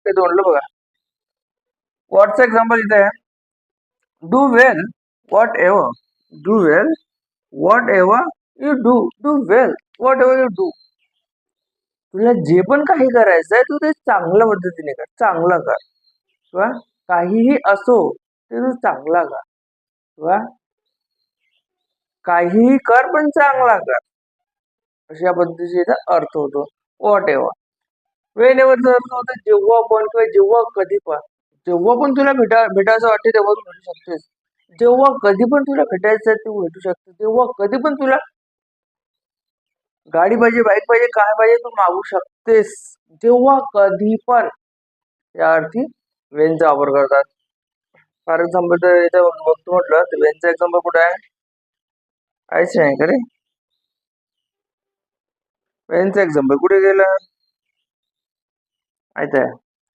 वाक्यात म्हटलं बघा. व्हॉटचं एक्झाम्पल इथे आहे. Do well what ever. Do well what ever you do. Do well what ever you do. तुला जे पण काही करायचं आहे तू ते चांगल्या पद्धतीने कर, चांगलं कर. किंवा काहीही असो ते तू चांगला कर. किंवा काहीही कर पण चांगला कर, अशा पद्धतीचा अर्थ होतो व्हॉट एव्हर. वेन एव्हरचा अर्थ होतो जेव्हा पण किंवा जेव्हा कधी पण. जेव्हा पण तुला भेटायचं वाटते तेव्हा तू भेटू शकतेस. जेव्हा कधी पण तुला भेटायचं आहे तू भेटू शकते. जेव्हा कधी पण तुला गाडी पाहिजे, बाईक पाहिजे, काय पाहिजे तू मागू शकतेस. जेव्हा कधी पण या अर्थी वेनचा वापर करतात. फॉर एक्झाम्पल तर इथं बघतो म्हटलं तर वेनचा एक्झाम्पल कुठे आहे? काहीच नाही का रे. वेनचा एक्झाम्पल कुठे गेलं? आहे